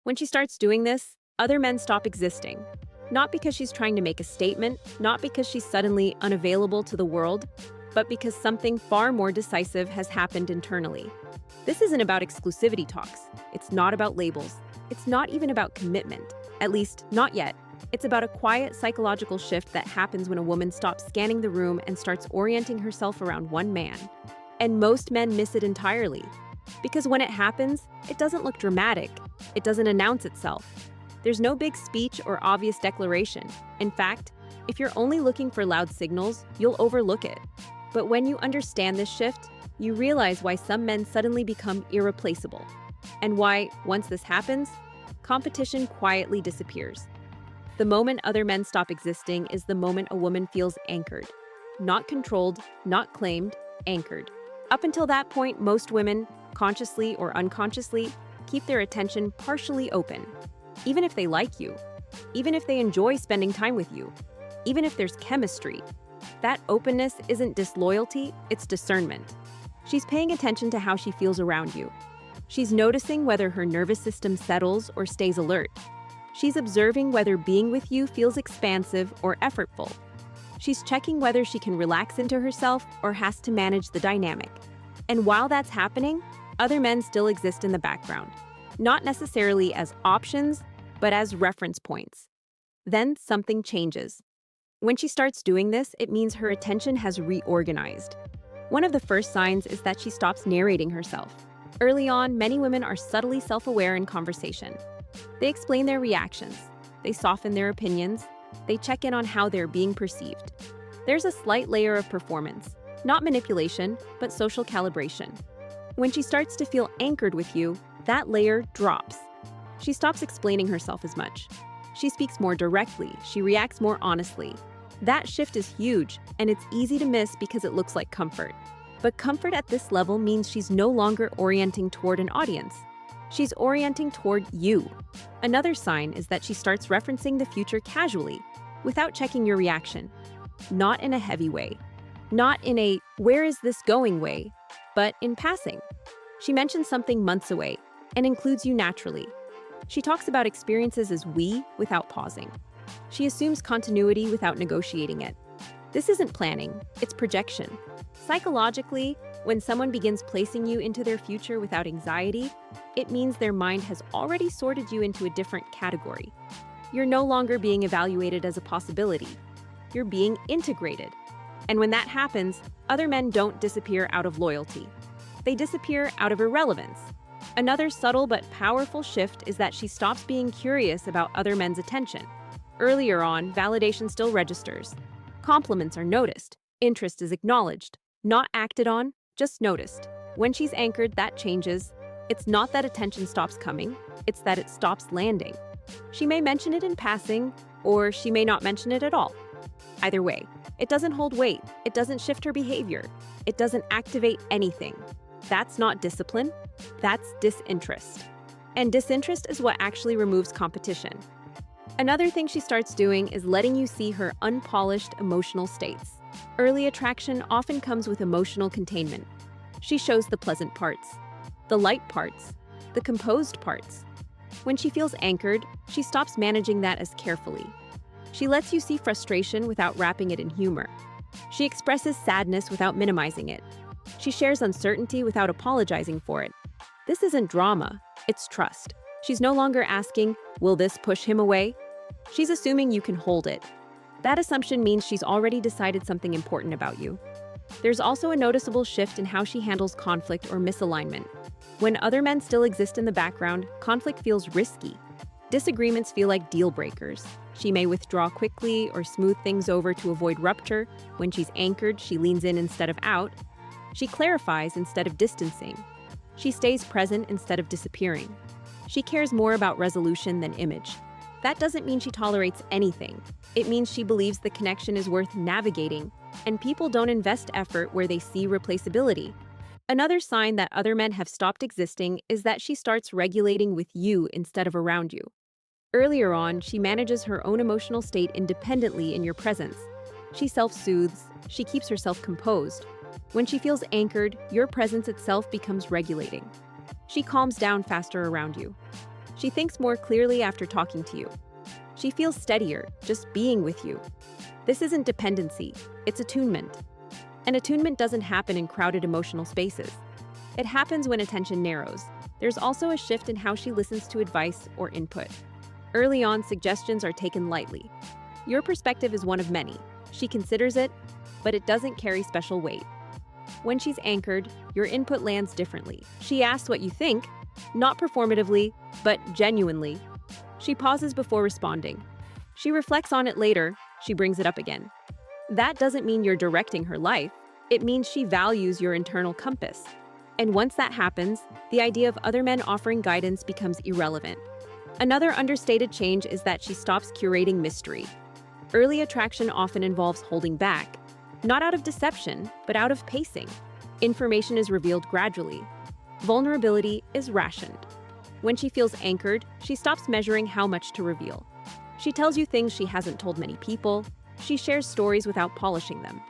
When she starts doing this, other men stop existing. Not because she's trying to make a statement, not because she's suddenly unavailable to the world, but because something far more decisive has happened internally. This isn't about exclusivity talks. It's not about labels. It's not even about commitment. At least, not yet. It's about a quiet psychological shift that happens when a woman stops scanning the room and starts orienting herself around one man. And most men miss it entirely. Because when it happens, it doesn't look dramatic. It doesn't announce itself. There's no big speech or obvious declaration. In fact, if you're only looking for loud signals, you'll overlook it. But when you understand this shift, you realize why some men suddenly become irreplaceable. And why, once this happens, competition quietly disappears. The moment other men stop existing is the moment a woman feels anchored. Not controlled, not claimed, anchored. Up until that point, most women, consciously or unconsciously, keep their attention partially open. Even if they like you, even if they enjoy spending time with you, even if there's chemistry, that openness isn't disloyalty, it's discernment. She's paying attention to how she feels around you. She's noticing whether her nervous system settles or stays alert. She's observing whether being with you feels expansive or effortful. She's checking whether she can relax into herself or has to manage the dynamic. And while that's happening, other men still exist in the background, not necessarily as options, but as reference points. Then something changes. When she starts doing this, it means her attention has reorganized. One of the first signs is that she stops narrating herself. Early on, many women are subtly self-aware in conversation. They explain their reactions. They soften their opinions. They check in on how they're being perceived. There's a slight layer of performance, not manipulation, but social calibration. When she starts to feel anchored with you, that layer drops. She stops explaining herself as much. She speaks more directly. She reacts more honestly. That shift is huge, and it's easy to miss because it looks like comfort. But comfort at this level means she's no longer orienting toward an audience. She's orienting toward you. Another sign is that she starts referencing the future casually, without checking your reaction. Not in a heavy way. Not in a "where is this going" way, but in passing. She mentions something months away and includes you naturally. She talks about experiences as we without pausing. She assumes continuity without negotiating it. This isn't planning, it's projection. Psychologically, when someone begins placing you into their future without anxiety, it means their mind has already sorted you into a different category. You're no longer being evaluated as a possibility. You're being integrated. And when that happens, other men don't disappear out of loyalty. They disappear out of irrelevance. Another subtle but powerful shift is that she stops being curious about other men's attention. Earlier on, validation still registers. Compliments are noticed. Interest is acknowledged. Not acted on, just noticed. When she's anchored, that changes. It's not that attention stops coming, it's that it stops landing. She may mention it in passing, or she may not mention it at all. Either way, it doesn't hold weight, it doesn't shift her behavior, it doesn't activate anything. That's not discipline, that's disinterest. And disinterest is what actually removes competition. Another thing she starts doing is letting you see her unpolished emotional states. Early attraction often comes with emotional containment. She shows the pleasant parts, the light parts, the composed parts. When she feels anchored, she stops managing that as carefully. She lets you see frustration without wrapping it in humor. She expresses sadness without minimizing it. She shares uncertainty without apologizing for it. This isn't drama, it's trust. She's no longer asking, "Will this push him away?" She's assuming you can hold it. That assumption means she's already decided something important about you. There's also a noticeable shift in how she handles conflict or misalignment. When other men still exist in the background, conflict feels risky. Disagreements feel like deal breakers. She may withdraw quickly or smooth things over to avoid rupture. When she's anchored, she leans in instead of out. She clarifies instead of distancing. She stays present instead of disappearing. She cares more about resolution than image. That doesn't mean she tolerates anything. It means she believes the connection is worth navigating, and people don't invest effort where they see replaceability. Another sign that other men have stopped existing is that she starts regulating with you instead of around you. Earlier on, she manages her own emotional state independently in your presence. She self-soothes, she keeps herself composed. When she feels anchored, your presence itself becomes regulating. She calms down faster around you. She thinks more clearly after talking to you. She feels steadier just being with you. This isn't dependency, it's attunement. And attunement doesn't happen in crowded emotional spaces. It happens when attention narrows. There's also a shift in how she listens to advice or input. Early on, suggestions are taken lightly. Your perspective is one of many. She considers it, but it doesn't carry special weight. When she's anchored, your input lands differently. She asks what you think, not performatively, but genuinely. She pauses before responding. She reflects on it later, she brings it up again. That doesn't mean you're directing her life. It means she values your internal compass. And once that happens, the idea of other men offering guidance becomes irrelevant. Another understated change is that she stops curating mystery. Early attraction often involves holding back, not out of deception, but out of pacing. Information is revealed gradually. Vulnerability is rationed. When she feels anchored, she stops measuring how much to reveal. She tells you things she hasn't told many people. She shares stories without polishing them.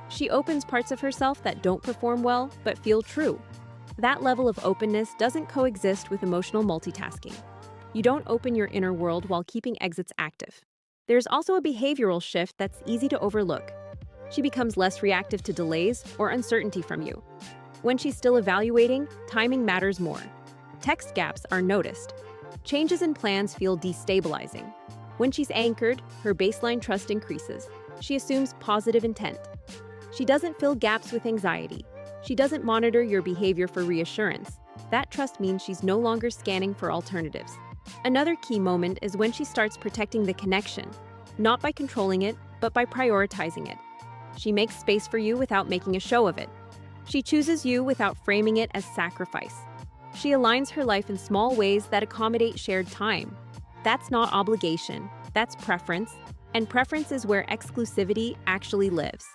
She opens parts of herself that don't perform well, but feel true. That level of openness doesn't coexist with emotional multitasking. You don't open your inner world while keeping exits active. There's also a behavioral shift that's easy to overlook. She becomes less reactive to delays or uncertainty from you. When she's still evaluating, timing matters more. Text gaps are noticed. Changes in plans feel destabilizing. When she's anchored, her baseline trust increases. She assumes positive intent. She doesn't fill gaps with anxiety. She doesn't monitor your behavior for reassurance. That trust means she's no longer scanning for alternatives. Another key moment is when she starts protecting the connection, not by controlling it, but by prioritizing it. She makes space for you without making a show of it. She chooses you without framing it as sacrifice. She aligns her life in small ways that accommodate shared time. That's not obligation, that's preference, and preference is where exclusivity actually lives.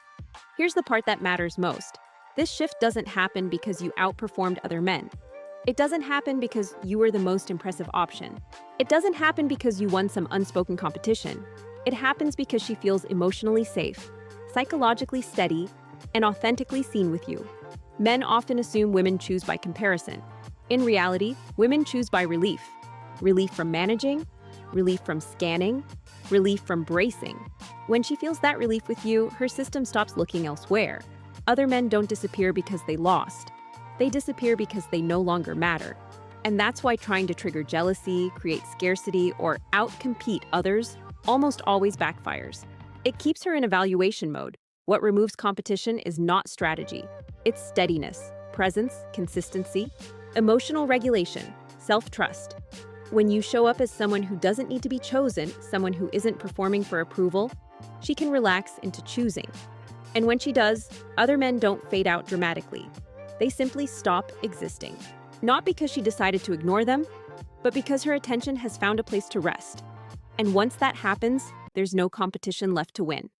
Here's the part that matters most. This shift doesn't happen because you outperformed other men. It doesn't happen because you were the most impressive option. It doesn't happen because you won some unspoken competition. It happens because she feels emotionally safe, psychologically steady, and authentically seen with you. Men often assume women choose by comparison. In reality, women choose by relief. Relief from managing, relief from scanning, relief from bracing. When she feels that relief with you, her system stops looking elsewhere. Other men don't disappear because they lost. They disappear because they no longer matter. And that's why trying to trigger jealousy, create scarcity, or outcompete others almost always backfires. It keeps her in evaluation mode. What removes competition is not strategy. It's steadiness, presence, consistency, emotional regulation, self-trust. When you show up as someone who doesn't need to be chosen, someone who isn't performing for approval, she can relax into choosing. And when she does, other men don't fade out dramatically. They simply stop existing. Not because she decided to ignore them, but because her attention has found a place to rest. And once that happens, there's no competition left to win.